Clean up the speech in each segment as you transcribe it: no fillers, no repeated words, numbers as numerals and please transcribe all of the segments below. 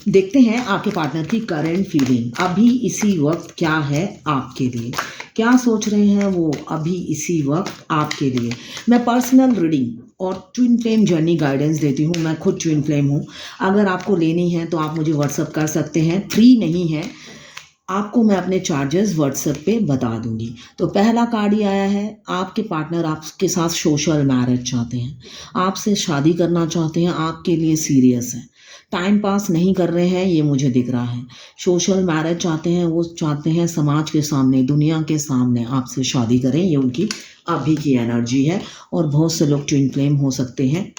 देखते हैं आपके पार्टनर की करंट फीलिंग अभी इसी वक्त क्या है आपके लिए, क्या सोच रहे हैं वो अभी इसी वक्त आपके लिए। मैं पर्सनल रीडिंग और ट्विन फ्लेम जर्नी गाइडेंस देती हूँ। मैं खुद ट्विन फ्लेम हूँ। अगर आपको लेनी है तो आप मुझे व्हाट्सअप कर सकते हैं, फ्री नहीं है। आपको मैं अपने चार्जेस व्हाट्सएप पे बता दूंगी। तो पहला कार्ड ही आया है, आपके पार्टनर आपके साथ सोशल मैरिज चाहते हैं, आपसे शादी करना चाहते हैं, आपके लिए सीरियस है, टाइम पास नहीं कर रहे हैं, ये मुझे दिख रहा है। सोशल मैरिज चाहते हैं, वो चाहते हैं समाज के सामने, दुनिया के सामने आपसे शादी करें, ये उनकी अभी की एनर्जी है। और बहुत से लोग ट्विन फ्लेम हो सकते हैं।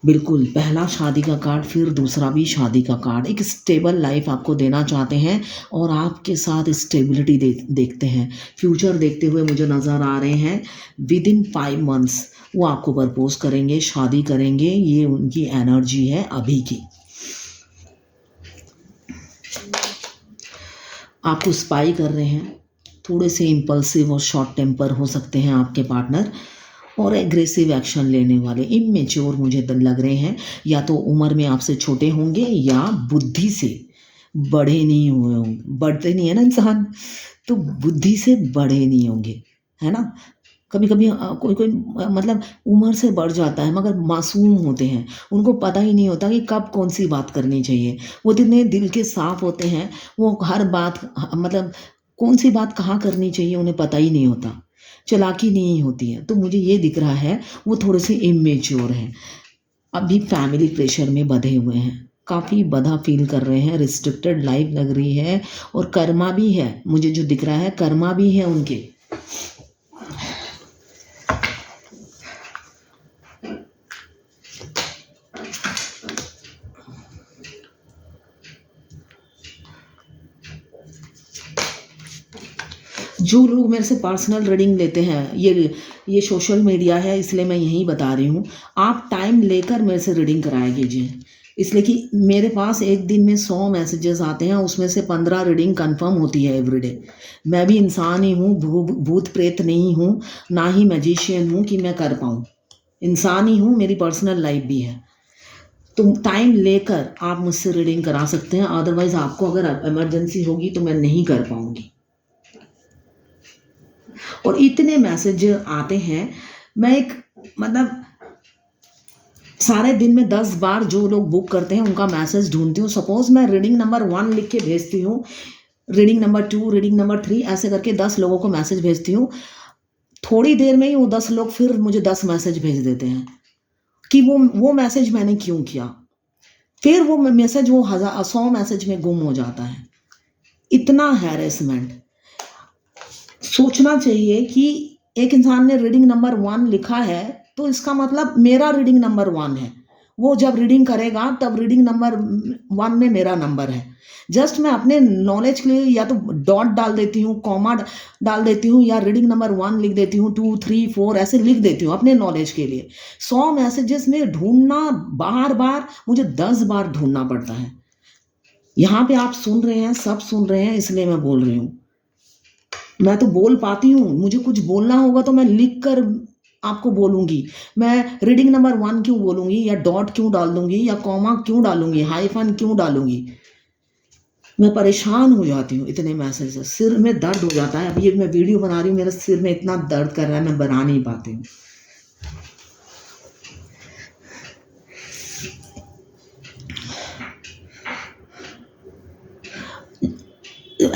बिल्कुल, पहला शादी का कार्ड, फिर दूसरा भी शादी का कार्ड। एक स्टेबल लाइफ आपको देना चाहते हैं और आपके साथ स्टेबिलिटी देखते हैं, फ्यूचर देखते हुए मुझे नज़र आ रहे हैं। विद इन 5 मंथ्स वो आपको प्रपोज करेंगे, शादी करेंगे, ये उनकी एनर्जी है अभी की। आपको स्पाई कर रहे हैं, थोड़े से इम्पल्सिव और शॉर्ट टेम्पर हो सकते हैं आपके पार्टनर, और एग्रेसिव एक्शन लेने वाले, इमेच्योर मुझे लग रहे हैं। या तो उम्र में आपसे छोटे होंगे या बुद्धि से बड़े नहीं हुए होंगे। बढ़ते नहीं है ना इंसान, तो बुद्धि से बड़े नहीं होंगे, है ना। कभी कभी कोई कोई मतलब उम्र से बढ़ जाता है मगर मासूम होते हैं, उनको पता ही नहीं होता कि कब कौन सी बात करनी चाहिए। वो इतने दिल के साफ होते हैं, वो हर बात मतलब कौन सी बात कहाँ करनी चाहिए उन्हें पता ही नहीं होता, चालाकी नहीं होती है। तो मुझे ये दिख रहा है वो थोड़े से इमेच्योर हैं, अभी फैमिली प्रेशर में बंधे हुए हैं, काफ़ी बंधा फील कर रहे हैं, रिस्ट्रिक्टेड लाइफ लग रही है। और कर्मा भी है, मुझे जो दिख रहा है कर्मा भी है उनके। जो लोग मेरे से पर्सनल रीडिंग लेते हैं, ये सोशल मीडिया है इसलिए मैं यही बता रही हूँ, आप टाइम लेकर मेरे से रीडिंग कराया कीजिए। इसलिए कि मेरे पास एक दिन में 100 मैसेजेस आते हैं, उसमें से 15 रीडिंग कंफर्म होती है एवरीडे। मैं भी इंसान ही हूँ, भूत प्रेत नहीं हूँ, ना ही मैजिशियन हूँ कि मैं कर पाऊँ। इंसान ही हूँ, मेरी पर्सनल लाइफ भी है। तो टाइम लेकर आप मुझसे रीडिंग करा सकते हैं, अदरवाइज़ आपको अगर इमरजेंसी होगी तो मैं नहीं कर पाऊँगी। और इतने मैसेज आते हैं, मैं एक मतलब सारे दिन में 10 बार जो लोग बुक करते हैं उनका मैसेज ढूंढती हूँ। सपोज मैं रीडिंग नंबर 1 लिख के भेजती हूँ, रीडिंग नंबर 2, रीडिंग नंबर 3, ऐसे करके 10 लोगों को मैसेज भेजती हूँ। थोड़ी देर में ही वो 10 लोग फिर मुझे 10 मैसेज भेज देते हैं कि वो मैसेज मैंने क्यों किया। फिर वो मैसेज वो 100 मैसेज में गुम हो जाता है। इतना हैरेसमेंट। सोचना चाहिए कि एक इंसान ने रीडिंग नंबर 1 लिखा है तो इसका मतलब मेरा रीडिंग नंबर 1 है। वो जब रीडिंग करेगा तब रीडिंग नंबर 1 में मेरा नंबर है। जस्ट मैं अपने नॉलेज के लिए या तो डॉट डाल देती हूँ, कॉमा डाल देती हूँ, या रीडिंग नंबर 1 लिख देती हूँ, 2, 3, 4 ऐसे लिख देती हूँ अपने नॉलेज के लिए। 100 मैसेजेस में ढूंढना बार बार मुझे 10 बार ढूंढना पड़ता है। यहाँ पे आप सुन रहे हैं, सब सुन रहे हैं, इसलिए मैं बोल रही हूँ। मैं तो बोल पाती हूँ, मुझे कुछ बोलना होगा तो मैं लिख कर आपको बोलूँगी। मैं रीडिंग नंबर 1 क्यों बोलूँगी, या डॉट क्यों डाल दूँगी, या कॉमा क्यों डालूँगी, हाइफन क्यों डालूँगी। मैं परेशान हो जाती हूँ इतने मैसेज से, सिर में दर्द हो जाता है। अब ये मैं वीडियो बना रही हूँ, मेरे सिर में इतना दर्द कर रहा है, मैं बना नहीं पाती हूँ।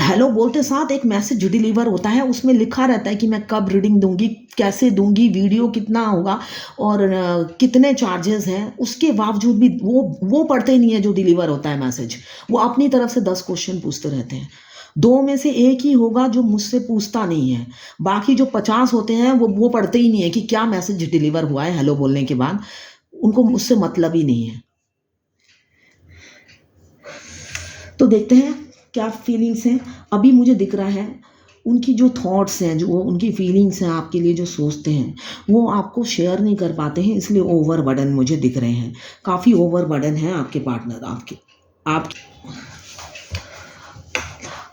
हेलो बोलते साथ एक मैसेज डिलीवर होता है, उसमें लिखा रहता है कि मैं कब रीडिंग दूंगी, कैसे दूंगी, वीडियो कितना होगा और कितने चार्जेस हैं। उसके बावजूद भी वो पढ़ते ही नहीं है जो डिलीवर होता है मैसेज। वो अपनी तरफ से 10 क्वेश्चन पूछते रहते हैं। 2 में से 1 ही होगा जो मुझसे पूछता नहीं है, बाकी जो 50 होते हैं वो पढ़ते ही नहीं है कि क्या मैसेज डिलीवर हुआ है हेलो बोलने के बाद। उनको मुझसे मतलब ही नहीं है। तो देखते हैं क्या फीलिंग्स हैं। अभी मुझे दिख रहा है उनकी जो थॉट्स हैं, जो उनकी फीलिंग्स हैं आपके लिए, जो सोचते हैं वो आपको शेयर नहीं कर पाते हैं, इसलिए ओवर बर्डन मुझे दिख रहे हैं। काफ़ी ओवर बर्डन है आपके पार्टनर आपके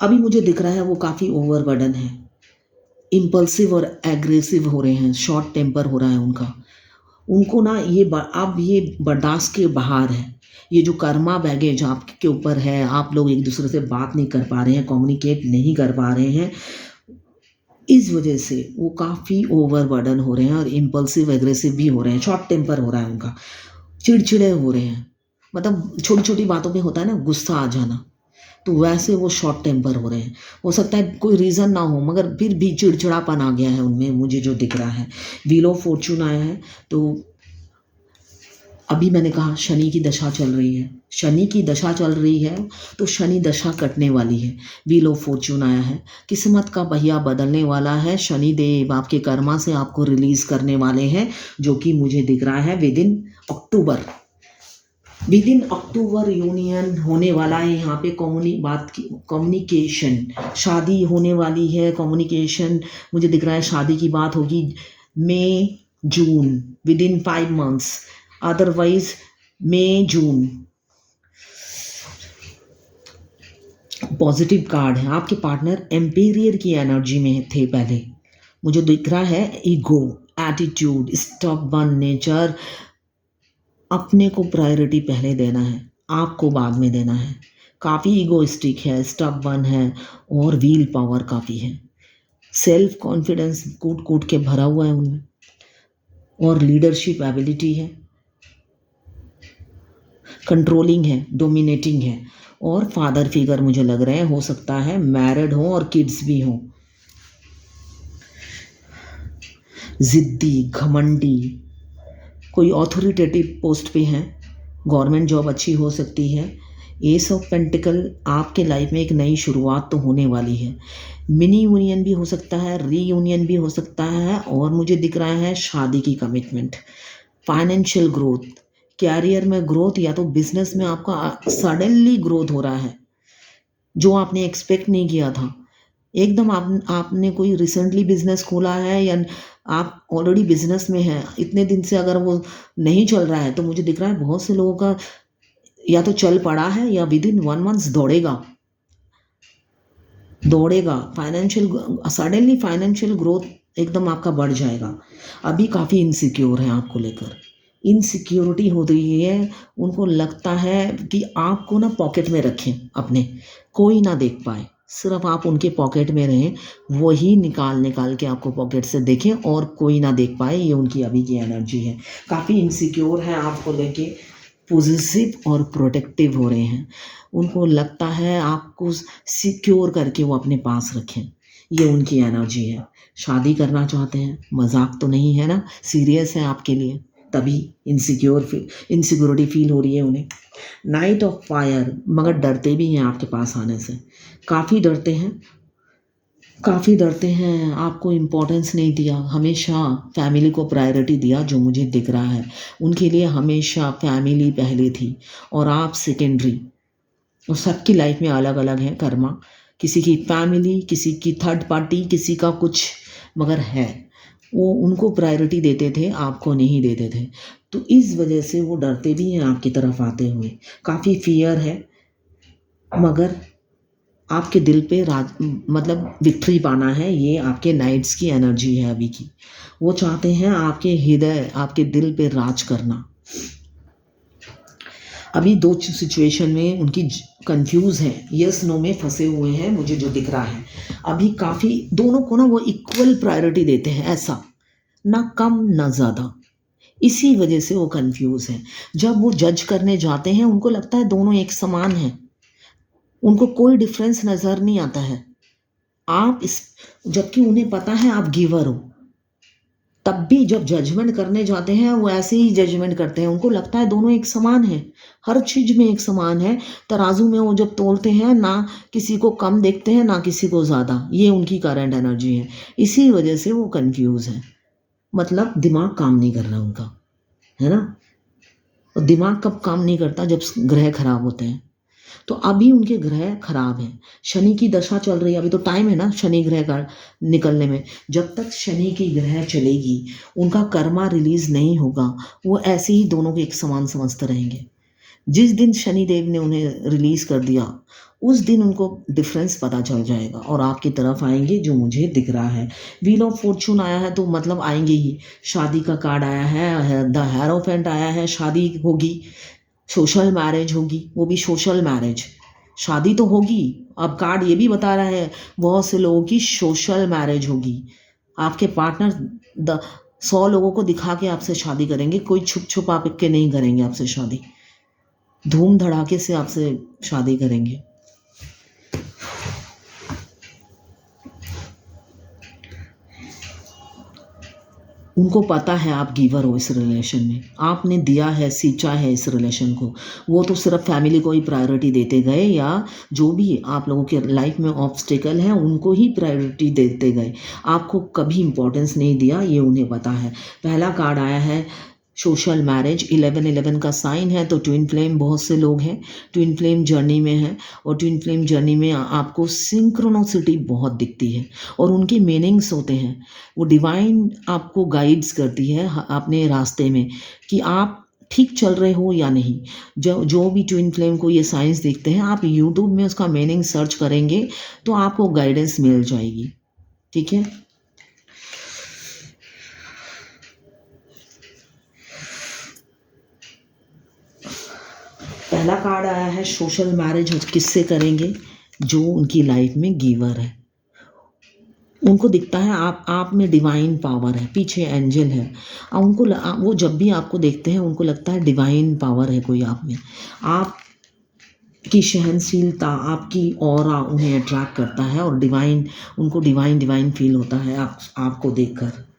अभी मुझे दिख रहा है वो काफ़ी ओवर बर्डन है, इम्पल्सिव और एग्रेसिव हो रहे हैं, शॉर्ट टेम्पर हो रहा है उनका। उनको ना अब ये बर्दाश्त के बाहर है। ये जो कर्मा बैगेज आपके ऊपर है, आप लोग एक दूसरे से बात नहीं कर पा रहे हैं, कम्युनिकेट नहीं कर पा रहे हैं, इस वजह से वो काफ़ी ओवरबर्डन हो रहे हैं और इम्पल्सिव एग्रेसिव भी हो रहे हैं, शॉर्ट टेम्पर हो रहा है उनका, चिड़चिड़े हो रहे हैं। मतलब छोटी छोटी बातों पे होता है ना गुस्सा आ जाना, तो वैसे वो शॉर्ट टेम्पर हो रहे हैं। हो सकता है कोई रीज़न ना हो, मगर फिर भी चिड़चिड़ापन आ गया है उनमें, मुझे जो दिख रहा है। व्हील ऑफ फॉर्चून आया है, तो अभी मैंने कहा शनि की दशा चल रही है, शनि की दशा चल रही है, तो शनि दशा कटने वाली है। व्हील ऑफ फॉर्चून आया है, किस्मत का पहिया बदलने वाला है। शनि देव आपके कर्मा से आपको रिलीज करने वाले हैं, जो कि मुझे दिख रहा है विद इन अक्टूबर यूनियन होने वाला है। यहाँ पे कम्युनिकेशन, शादी होने वाली है, कम्युनिकेशन मुझे दिख रहा है, शादी की बात होगी मई जून, विद इन 5 मंथ्स, अदरवाइज मई जून। पॉजिटिव कार्ड है, आपके पार्टनर एम्पेरियर की एनर्जी में थे पहले, मुझे दिख रहा है ईगो, एटीट्यूड, स्टबर्न नेचर, अपने को प्रायोरिटी पहले देना है, आपको बाद में देना है, काफ़ी ईगोइस्टिक है, स्टबर्न है, और व्हील पावर काफ़ी है, सेल्फ कॉन्फिडेंस कूट कूट के भरा हुआ है उनमें, और लीडरशिप एबिलिटी है, कंट्रोलिंग है, डोमिनेटिंग है, और फादर फिगर मुझे लग रहे हैं, हो सकता है मैरिड हो और किड्स भी हो। जिद्दी, घमंडी, कोई ऑथोरिटेटिव पोस्ट पे हैं, गवर्नमेंट जॉब अच्छी हो सकती है। एस ऑफ पेंटिकल, आपके लाइफ में एक नई शुरुआत तो होने वाली है। मिनी यूनियन भी हो सकता है, रीयूनियन भी हो सकता है, और मुझे दिख रहा है शादी की कमिटमेंट। फाइनेंशियल ग्रोथ, कैरियर में ग्रोथ, या तो बिजनेस में आपका सडनली ग्रोथ हो रहा है जो आपने एक्सपेक्ट नहीं किया था। एकदम आपने कोई रिसेंटली बिजनेस खोला है, या आप ऑलरेडी बिजनेस में हैं, इतने दिन से अगर वो नहीं चल रहा है, तो मुझे दिख रहा है बहुत से लोगों का या तो चल पड़ा है, या विद इन 1 मंथ दौड़ेगा। सडनली फाइनेंशियल ग्रोथ एकदम आपका बढ़ जाएगा। अभी काफ़ी इनसिक्योर है आपको लेकर, इनसिक्योरिटी हो रही है, उनको लगता है कि आपको ना पॉकेट में रखें अपने, कोई ना देख पाए, सिर्फ आप उनके पॉकेट में रहें, वही निकाल के आपको पॉकेट से देखें और कोई ना देख पाए। ये उनकी अभी की एनर्जी है, काफ़ी इनसिक्योर है आपको लेके, पॉजिटिव और प्रोटेक्टिव हो रहे हैं। उनको लगता है आपको सिक्योर करके वो अपने पास रखें, ये उनकी एनर्जी है। शादी करना चाहते हैं, मजाक तो नहीं है ना, सीरियस है आपके लिए, तभी इनसिक्योरिटी फील हो रही है उन्हें। नाइट ऑफ फायर, मगर डरते भी हैं आपके पास आने से, काफ़ी डरते हैं, आपको इम्पोर्टेंस नहीं दिया, हमेशा फैमिली को प्रायोरिटी दिया, जो मुझे दिख रहा है। उनके लिए हमेशा फैमिली पहले थी और आप सेकेंडरी, और सबकी लाइफ में अलग अलग है कर्मा, किसी की फैमिली, किसी की थर्ड पार्टी, किसी का कुछ, मगर है वो उनको प्रायोरिटी देते थे, आपको नहीं देते थे, तो इस वजह से वो डरते भी हैं आपकी तरफ आते हुए, काफ़ी फियर है, मगर आपके दिल पे मतलब विक्ट्री पाना है, ये आपके नाइट्स की एनर्जी है अभी की। वो चाहते हैं आपके हृदय, आपके दिल पे राज करना। अभी दो सिचुएशन में उनकी कंफ्यूज है, यस नो में फंसे हुए हैं, मुझे जो दिख रहा है अभी काफ़ी, दोनों को ना वो इक्वल प्रायोरिटी देते हैं, ऐसा ना कम ना ज़्यादा, इसी वजह से वो कंफ्यूज हैं। जब वो जज करने जाते हैं, उनको लगता है दोनों एक समान हैं, उनको कोई डिफरेंस नज़र नहीं आता है। जबकि उन्हें पता है आप गिवर हो, तब भी जब जजमेंट करने जाते हैं वो ऐसे ही जजमेंट करते हैं, उनको लगता है दोनों एक समान है, हर चीज़ में एक समान है। तराजू में वो जब तोलते हैं, ना किसी को कम देखते हैं ना किसी को ज़्यादा, ये उनकी करंट एनर्जी है, इसी वजह से वो कंफ्यूज है। मतलब दिमाग काम नहीं कर रहा उनका, है ना। और दिमाग कब काम नहीं करता? जब ग्रह खराब होते हैं। तो अभी उनके ग्रह खराब हैं, शनि की दशा चल रही है, अभी तो टाइम है ना शनि ग्रह का निकलने में। जब तक शनि की ग्रह चलेगी, उनका कर्मा रिलीज नहीं होगा, वो ऐसे ही दोनों को एक समान समझते रहेंगे। जिस दिन शनि देव ने उन्हें रिलीज कर दिया, उस दिन उनको डिफरेंस पता चल जाएगा और आपकी तरफ आएंगे, जो मुझे दिख रहा है। व्हील ऑफ फॉर्चून आया है तो मतलब आएंगे ही। शादी का कार्ड आया है, द हेरोफेंट आया है, शादी होगी, सोशल मैरिज होगी, वो भी सोशल मैरिज। शादी तो होगी, अब कार्ड ये भी बता रहा है बहुत से लोगों की सोशल मैरिज होगी। आपके पार्टनर 100 लोगों को दिखा के आपसे शादी करेंगे, कोई छुप छुप आप के नहीं करेंगे आपसे शादी, धूम धड़ाके से आपसे शादी करेंगे। उनको पता है आप गिवर हो इस रिलेशन में, आपने दिया है, सींचा है इस रिलेशन को। वो तो सिर्फ फैमिली को ही प्रायोरिटी देते गए, या जो भी आप लोगों के लाइफ में ऑब्स्टिकल हैं उनको ही प्रायोरिटी देते गए, आपको कभी इंपॉर्टेंस नहीं दिया, ये उन्हें पता है। पहला कार्ड आया है सोशल मैरिज, 11-11 का साइन है, तो ट्विन फ्लेम बहुत से लोग हैं, ट्विन फ्लेम जर्नी में हैं, और ट्विन फ्लेम जर्नी में आपको सिंक्रोनोसिटी बहुत दिखती है और उनके मीनिंग्स होते हैं। वो डिवाइन आपको गाइड्स करती है अपने रास्ते में कि आप ठीक चल रहे हो या नहीं। जो भी ट्विन फ्लेम को ये साइंस देखते हैं, आप यूट्यूब में उसका मीनिंग सर्च करेंगे तो आपको गाइडेंस मिल जाएगी, ठीक है। पहला कार्ड आया है सोशल मैरिज किससे करेंगे, जो उनकी लाइफ में गिवर है, उनको दिखता है आप में डिवाइन पावर है, पीछे एंजल है, उनको वो जब भी आपको देखते हैं उनको लगता है डिवाइन पावर है कोई आप में, आप की सहनशीलता, आपकी ऑरा उन्हें अट्रैक्ट करता है और डिवाइन, उनको डिवाइन डिवाइन फील होता है आपको देखकर।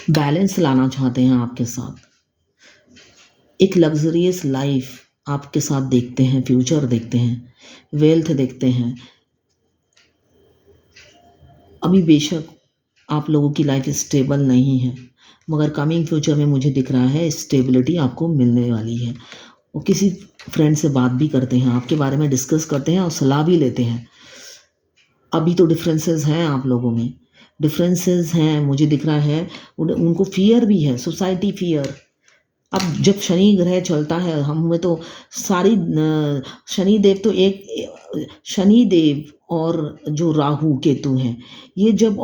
बैलेंस लाना चाहते हैं आपके साथ, एक लग्जरियस लाइफ आपके साथ देखते हैं, फ्यूचर देखते हैं, वेल्थ देखते हैं। अभी बेशक आप लोगों की लाइफ स्टेबल नहीं है, मगर कमिंग फ्यूचर में मुझे दिख रहा है स्टेबिलिटी आपको मिलने वाली है। वो किसी फ्रेंड से बात भी करते हैं, आपके बारे में डिस्कस करते हैं और सलाह भी लेते हैं। अभी तो डिफरेंसेस हैं आप लोगों में, डिफरेंसेस हैं, मुझे दिख रहा है उनको फियर भी है, सोसाइटी फियर। अब जब शनि ग्रह चलता है हमें तो सारी शनि देव तो एक शनि देव और जो राहु केतु हैं, ये जब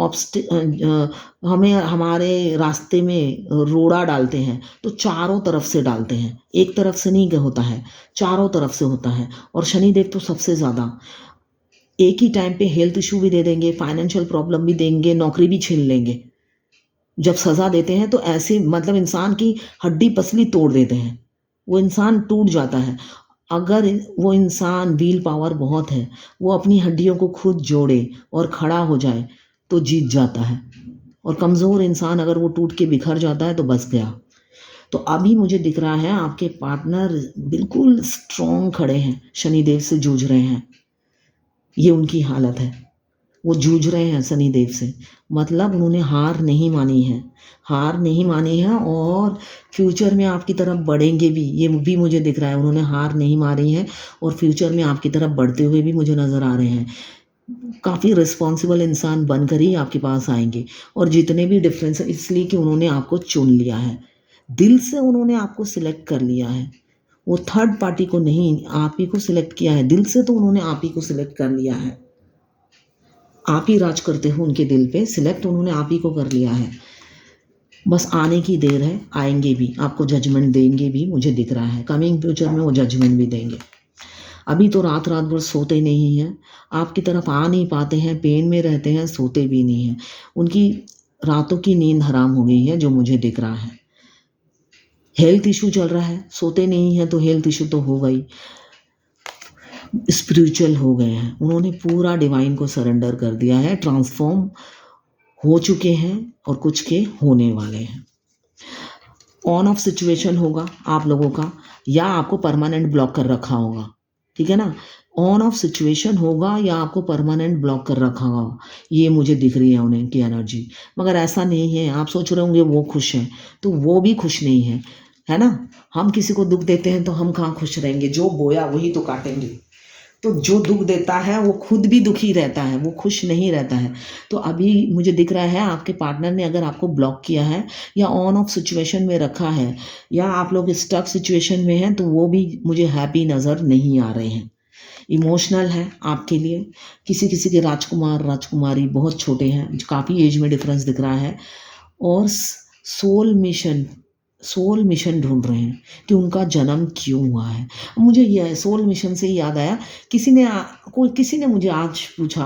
हमें हमारे रास्ते में रोड़ा डालते हैं तो चारों तरफ से डालते हैं, एक तरफ से नहीं होता है, चारों तरफ से होता है। और शनि देव तो सबसे ज़्यादा एक ही टाइम पे हेल्थ इशू भी दे देंगे, फाइनेंशियल प्रॉब्लम भी देंगे, नौकरी भी छीन लेंगे। जब सज़ा देते हैं तो ऐसे मतलब इंसान की हड्डी पसली तोड़ देते हैं, वो इंसान टूट जाता है। अगर वो इंसान व्हील पावर बहुत है, वो अपनी हड्डियों को खुद जोड़े और खड़ा हो जाए तो जीत जाता है, और कमज़ोर इंसान अगर वो टूट के बिखर जाता है तो बस गया। तो अभी मुझे दिख रहा है आपके पार्टनर बिल्कुल स्ट्रॉन्ग खड़े हैं, शनिदेव से जूझ रहे हैं, ये उनकी हालत है, वो जूझ रहे हैं शनिदेव से, मतलब उन्होंने हार नहीं मानी है, हार नहीं मानी है और फ्यूचर में आपकी तरफ बढ़ेंगे भी, ये भी मुझे दिख रहा है। उन्होंने हार नहीं मारी है और फ्यूचर में आपकी तरफ बढ़ते हुए भी मुझे नज़र आ रहे हैं। काफ़ी रिस्पॉन्सिबल इंसान बनकर ही आपके पास आएंगे, और जितने भी डिफरेंस, इसलिए कि उन्होंने आपको चुन लिया है, दिल से उन्होंने आपको सिलेक्ट कर लिया है, वो थर्ड पार्टी को नहीं, आप ही को सिलेक्ट किया है, दिल से तो उन्होंने आप ही को सिलेक्ट कर लिया है। आप ही राज करते हो उनके दिल पे, सिलेक्ट उन्होंने आप ही को कर लिया है, बस आने की देर है, आएंगे भी, आपको जजमेंट देंगे भी, मुझे दिख रहा है कमिंग फ्यूचर में वो जजमेंट भी देंगे। अभी तो रात रात भर सोते नहीं हैं, आपकी तरफ आ नहीं पाते हैं, पेन में रहते हैं, सोते भी नहीं हैं, उनकी रातों की नींद हराम हो गई है, जो मुझे दिख रहा है। हेल्थ इशू चल रहा है, सोते नहीं हैं तो हेल्थ इशू तो होगा ही, स्पिरिचुअल हो गए हैं, उन्होंने पूरा डिवाइन को सरेंडर कर दिया है, ट्रांसफॉर्म हो चुके हैं और कुछ के होने वाले हैं। ऑन ऑफ सिचुएशन होगा आप लोगों का, या आपको परमानेंट ब्लॉक कर रखा होगा, ठीक है ना, ऑन ऑफ सिचुएशन होगा या आपको परमानेंट ब्लॉक कर रखा होगा, ये मुझे दिख रही है उन्हें की एनर्जी। मगर ऐसा नहीं है, आप सोच रहे होंगे वो खुश हैं, तो वो भी खुश नहीं है ना। हम किसी को दुख देते हैं तो हम कहाँ खुश रहेंगे, जो बोया वही तो काटेंगे। तो जो दुख देता है वो खुद भी दुखी रहता है, वो खुश नहीं रहता है। तो अभी मुझे दिख रहा है आपके पार्टनर ने अगर आपको ब्लॉक किया है या ऑन ऑफ सिचुएशन में रखा है, या आप लोग स्टक सिचुएशन में हैं, तो वो भी मुझे हैप्पी नज़र नहीं आ रहे हैं। इमोशनल है आपके लिए। किसी किसी के राजकुमार राजकुमारी बहुत छोटे हैं, काफ़ी एज में डिफरेंस दिख रहा है। और सोल मिशन ढूंढ रहे हैं कि उनका जन्म क्यों हुआ है। मुझे यह सोल मिशन से याद आया, किसी ने मुझे आज पूछा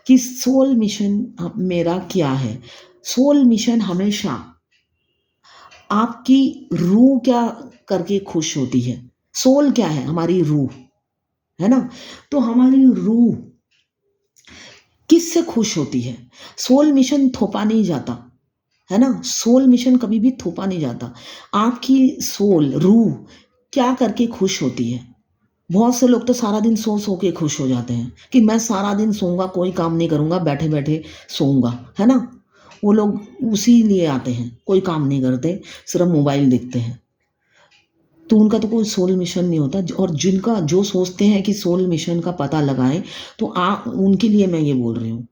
कि सोल मिशन मेरा क्या है। सोल मिशन हमेशा आपकी रूह क्या करके खुश होती है। सोल क्या है? हमारी रूह है ना। तो हमारी रूह किससे खुश होती है? सोल मिशन थोपा नहीं जाता है ना। सोल मिशन कभी भी थोपा नहीं जाता। आपकी सोल रूह क्या करके खुश होती है? बहुत से लोग तो सारा दिन सो सो के खुश हो जाते हैं कि मैं सारा दिन सोऊंगा, कोई काम नहीं करूंगा, बैठे बैठे सोऊंगा, है ना। वो लोग उसी लिए आते हैं, कोई काम नहीं करते, सिर्फ मोबाइल देखते हैं। तो उनका तो कोई सोल मिशन नहीं होता। और जिनका जो सोचते हैं कि सोल मिशन का पता लगाएं, तो आप उनके लिए मैं ये बोल रही हूँ,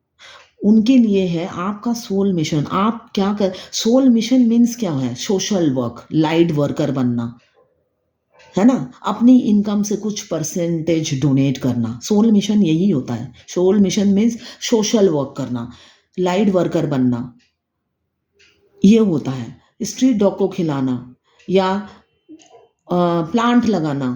उनके लिए है आपका सोल मिशन। आप क्या कर, सोल मिशन मीन्स क्या है? सोशल वर्क, लाइट वर्कर बनना, है ना। अपनी इनकम से कुछ परसेंटेज डोनेट करना, सोल मिशन यही होता है। Soul mission means social work करना, लाइट वर्कर बनना, ये होता है। स्ट्रीट डॉग को खिलाना या प्लांट लगाना,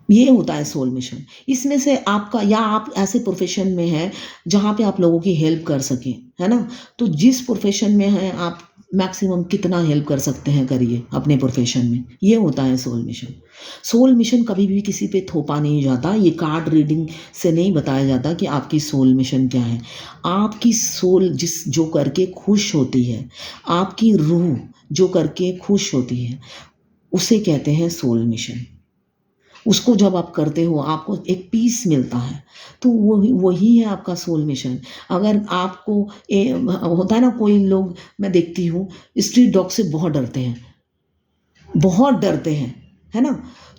ये होता है सोल मिशन। इसमें से आपका, या आप ऐसे प्रोफेशन में हैं जहाँ पे आप लोगों की हेल्प कर सकें, है ना। तो जिस प्रोफेशन में हैं आप मैक्सिमम कितना हेल्प कर सकते हैं करिए अपने प्रोफेशन में, ये होता है सोल मिशन। सोल मिशन कभी भी किसी पे थोपा नहीं जाता। ये कार्ड रीडिंग से नहीं बताया जाता कि आपकी सोल मिशन क्या है। आपकी सोल जो करके खुश होती है, आपकी रूह जो करके खुश होती है, उसे कहते हैं सोल मिशन। उसको जब आप करते हो आपको एक पीस मिलता है, तो वही है आपका सोल मिशन। अगर आपको होता है ना, कोई लोग मैं देखती हूँ स्ट्रीट डॉग से बहुत डरते हैं, बहुत डरते हैं, है ना।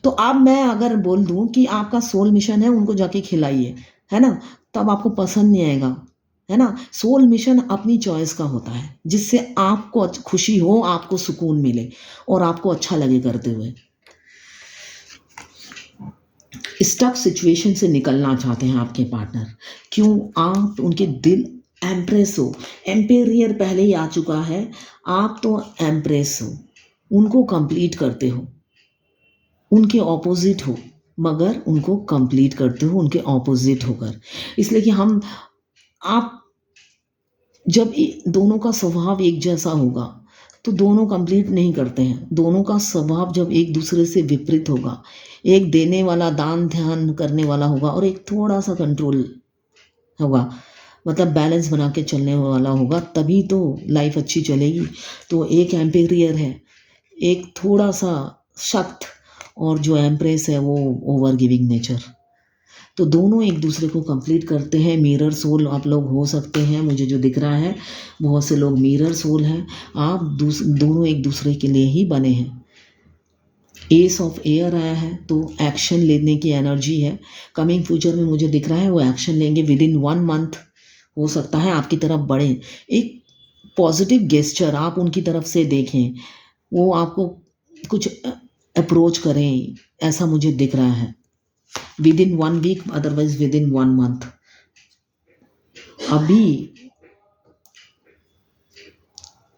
तो अब मैं अगर बोल दूँ कि आपका सोल मिशन है उनको जाके खिलाइए, है ना, तब आपको पसंद नहीं आएगा, है ना। सोल मिशन अपनी चॉइस का होता है, जिससे आपको खुशी हो, आपको सुकून मिले और आपको अच्छा लगे करते हुए। स्टक सिचुएशन से निकलना चाहते हैं आपके पार्टनर, क्यों? आप उनके दिल एम्प्रेस हो। एम्पेरियर पहले ही आ चुका है, आप तो एम्प्रेस हो, उनको कंप्लीट करते हो, उनके ऑपोजिट हो, मगर उनको कंप्लीट करते हो उनके ऑपोजिट होकर। इसलिए कि आप जब दोनों का स्वभाव एक जैसा होगा तो दोनों कंप्लीट नहीं करते हैं। दोनों का स्वभाव जब एक दूसरे से विपरीत होगा, एक देने वाला, दान ध्यान करने वाला होगा और एक थोड़ा सा कंट्रोल होगा, मतलब बैलेंस बना के चलने वाला होगा, तभी तो लाइफ अच्छी चलेगी। तो एक एम्पेरियर है, एक थोड़ा सा सख्त, और जो एम्प्रेस है वो ओवर गिविंग नेचर। तो दोनों एक दूसरे को कंप्लीट करते हैं। मिरर सोल आप लोग हो सकते हैं, मुझे जो दिख रहा है बहुत से लोग मिरर सोल हैं। आप दोनों एक दूसरे के लिए ही बने हैं। एस ऑफ एयर आया है तो एक्शन लेने की एनर्जी है। कमिंग फ्यूचर में मुझे दिख रहा है वो एक्शन लेंगे विद इन 1 मंथ, हो सकता है आपकी तरफ बढ़े। एक पॉजिटिव गेस्चर आप उनकी तरफ से देखें, वो आपको कुछ अप्रोच करें, ऐसा मुझे दिख रहा है। Within 1 week, otherwise within 1 month. अभी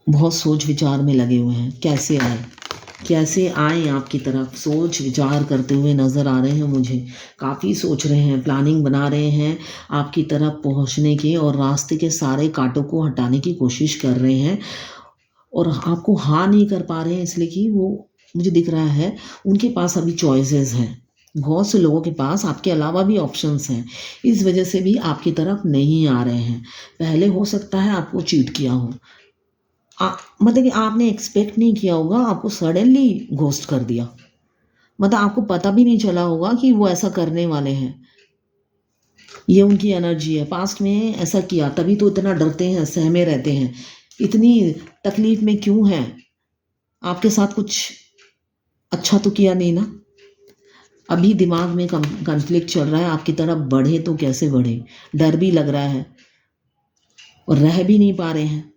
बहुत सोच विचार में लगे हुए हैं, कैसे आए आपकी तरफ, सोच विचार करते हुए नज़र आ रहे हैं मुझे। काफ़ी सोच रहे हैं, प्लानिंग बना रहे हैं आपकी तरफ पहुंचने की, और रास्ते के सारे कांटों को हटाने की कोशिश कर रहे हैं, और आपको हाँ नहीं कर पा रहे हैं इसलिए कि वो मुझे दिख रहा है उनके पास अभी चॉइसेस हैं। बहुत से लोगों के पास आपके अलावा भी ऑप्शंस हैं, इस वजह से भी आपकी तरफ नहीं आ रहे हैं। पहले हो सकता है आपको चीट किया हो, मतलब कि आपने एक्सपेक्ट नहीं किया होगा, आपको सडनली घोस्ट कर दिया, मतलब आपको पता भी नहीं चला होगा कि वो ऐसा करने वाले हैं। ये उनकी एनर्जी है, पास्ट में ऐसा किया, तभी तो इतना डरते हैं, सहमे रहते हैं, इतनी तकलीफ में क्यों हैं। आपके साथ कुछ अच्छा तो किया नहीं ना। अभी दिमाग में कॉन्फ्लिक्ट चल रहा है, आपकी तरफ बढ़े तो कैसे बढ़े, डर भी लग रहा है और रह भी नहीं पा रहे हैं,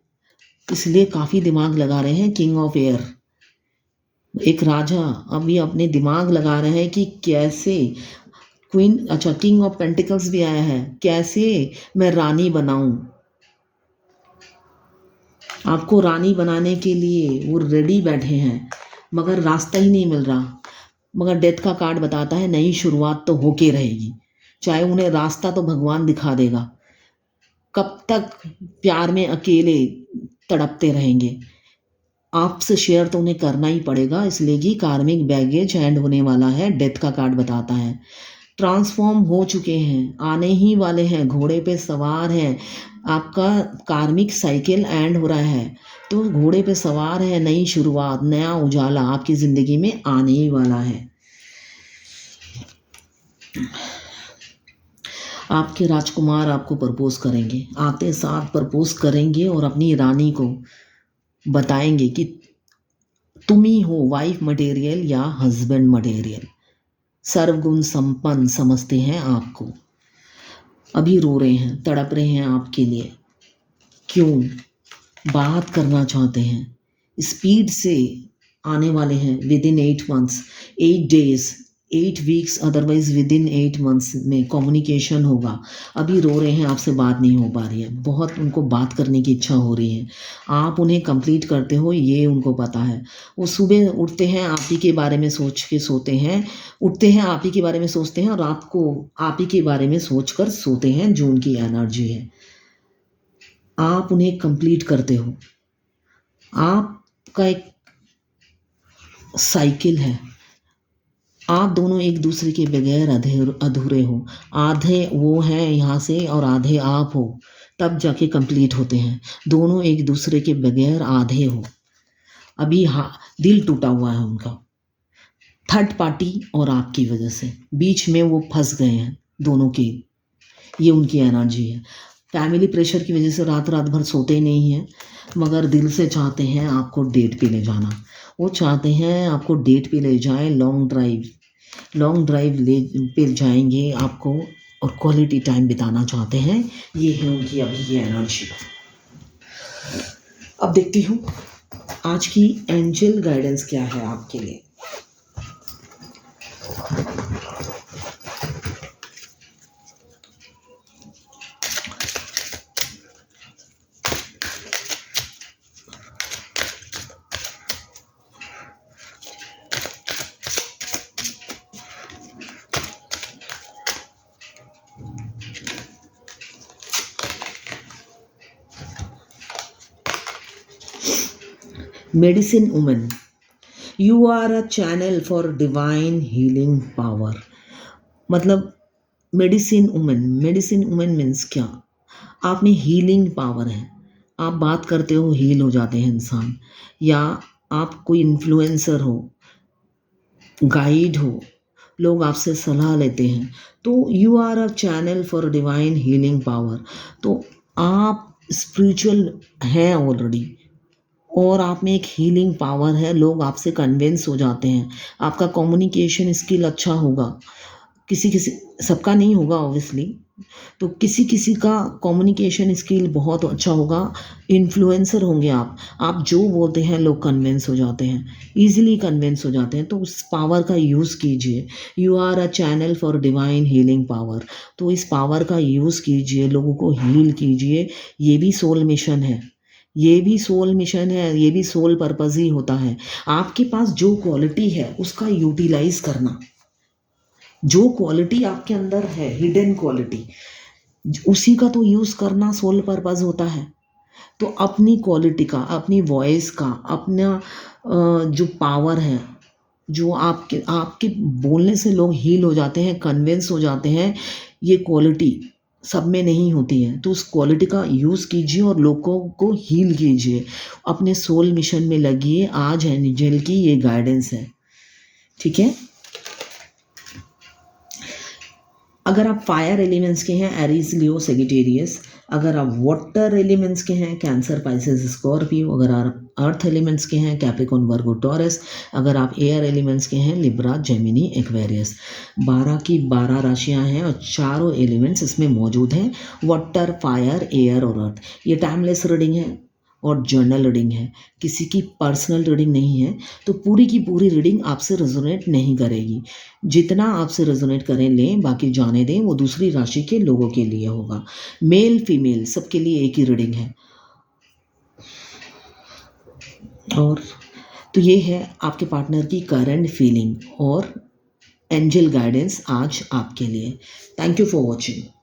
इसलिए काफ़ी दिमाग लगा रहे हैं। किंग ऑफ एयर, एक राजा अभी अपने दिमाग लगा रहे हैं कि कैसे क्वीन, अच्छा किंग ऑफ पेंटिकल्स भी आया है, कैसे मैं रानी बनाऊं। आपको रानी बनाने के लिए वो रेडी बैठे हैं, मगर रास्ता ही नहीं मिल रहा। मगर डेथ का कार्ड बताता है नई शुरुआत तो होके रहेगी, चाहे उन्हें रास्ता तो भगवान दिखा देगा। कब तक प्यार में अकेले तड़पते रहेंगे? आपसे शेयर तो उन्हें करना ही पड़ेगा, इसलिए कि कार्मिक बैगेज एंड होने वाला है। डेथ का कार्ड बताता है ट्रांसफॉर्म हो चुके हैं, आने ही वाले हैं, घोड़े पे सवार हैं। आपका कार्मिक साइकिल एंड हो रहा है, तो घोड़े पे सवार है, नई शुरुआत, नया उजाला आपकी ज़िंदगी में आने ही वाला है। आपके राजकुमार आपको प्रपोज करेंगे, आते साथ प्रपोज करेंगे और अपनी रानी को बताएंगे कि तुम ही हो वाइफ मटेरियल या हस्बैंड मटेरियल। सर्वगुण संपन्न समझते हैं आपको। अभी रो रहे हैं, तड़प रहे हैं आपके लिए। क्यों? बात करना चाहते हैं, स्पीड से आने वाले हैं। With in 8 months, 8 days, 8 weeks, otherwise with in 8 months में कम्युनिकेशन होगा। अभी रो रहे हैं, आपसे बात नहीं हो पा रही है, बहुत उनको बात करने की इच्छा हो रही है। आप उन्हें कंप्लीट करते हो ये उनको पता है। वो सुबह उठते हैं आप ही के बारे में सोच के सोते हैं, उठते हैं आप ही के बारे में सोचते हैं, और रात को आप ही के बारे में सोच कर सोते हैं, जो उनकी एनर्जी है। आप उन्हें कंप्लीट करते हो। आपका एक साइकिल है, आप दोनों एक दूसरे के बगैर अधूरे हो। आधे वो हैं यहाँ से और आधे आप हो, तब जाके कंप्लीट होते हैं। दोनों एक दूसरे के बगैर आधे हो। अभी हाँ, दिल टूटा हुआ है उनका, थर्ड पार्टी और आपकी वजह से बीच में वो फंस गए हैं दोनों के। ये उनकी एनर्जी है। फैमिली प्रेशर की वजह से रात रात भर सोते नहीं हैं, मगर दिल से चाहते हैं आपको डेट पे ले जाना। वो चाहते हैं आपको डेट पे ले जाएं, लॉन्ग ड्राइव ले पे जाएंगे आपको, और क्वालिटी टाइम बिताना चाहते हैं। ये है उनकी अभी ये एनर्जी। अब देखती हूँ आज की एंजल गाइडेंस क्या है आपके लिए। Medicine women, you are a channel for divine healing power. मतलब मेडिसिन वुमेन मीन्स क्या? आप में हीलिंग पावर है। आप बात करते हो, हील हो जाते हैं इंसान। या आप कोई इन्फ्लुएंसर हो, गाइड हो, लोग आपसे सलाह लेते हैं, तो you are a channel for divine healing power. तो आप स्पिरिचुअल हैं ऑलरेडी, और आप में एक हीलिंग पावर है। लोग आपसे कन्विंस हो जाते हैं। आपका कम्युनिकेशन स्किल अच्छा होगा, किसी सबका नहीं होगा ऑब्वियसली, तो किसी किसी का कम्युनिकेशन स्किल बहुत अच्छा होगा। इन्फ्लुएंसर होंगे आप जो बोलते हैं लोग कन्विंस हो जाते हैं, ईजिली कन्विंस हो जाते हैं। तो उस पावर का यूज़ कीजिए। You are a channel for divine healing power. तो इस पावर का यूज़ कीजिए, लोगों को हील कीजिए। ये भी सोल मिशन है, ये भी सोल मिशन है, ये भी सोल पर्पज़ ही होता है। आपके पास जो क्वालिटी है उसका यूटिलाइज करना। जो क्वालिटी आपके अंदर है, हिडन क्वालिटी, उसी का तो यूज़ करना सोल पर्पज़ होता है। तो अपनी क्वालिटी का, अपनी वॉइस का, अपना जो पावर है, जो आपके आपके बोलने से लोग हील हो जाते हैं, कन्विंस हो जाते हैं, ये क्वालिटी सब में नहीं होती है। तो उस क्वालिटी का यूज़ कीजिए और लोगों को हील कीजिए। अपने सोल मिशन में लगिए। आज एंजल की ये गाइडेंस है, ठीक है। अगर आप फायर एलिमेंट्स के हैं, एरीज, लियो, सेजिटेरियस। अगर आप वाटर एलिमेंट्स के हैं, कैंसर, पाइसेस, स्कॉर्पियो। अगर आप अर्थ एलिमेंट्स के हैं, कैप्रिकॉर्न, वर्गो, टॉरस। अगर आप एयर एलिमेंट्स के हैं, लिब्रा, जेमिनी, एक्वेरियस। 12 की 12 राशियां हैं और चारों एलिमेंट्स इसमें मौजूद हैं, वाटर, फायर, एयर और अर्थ। ये टाइमलेस रीडिंग है, और जर्नल रीडिंग है, किसी की पर्सनल रीडिंग नहीं है, तो पूरी की पूरी रीडिंग आपसे रेजोनेट नहीं करेगी। जितना आपसे रेजोनेट करें लें, बाकी जाने दें, वो दूसरी राशि के लोगों के लिए होगा। मेल फीमेल सबके लिए एक ही रीडिंग है। और तो ये है आपके पार्टनर की करंट फीलिंग और एंजल गाइडेंस आज आपके लिए। Thank you for watching.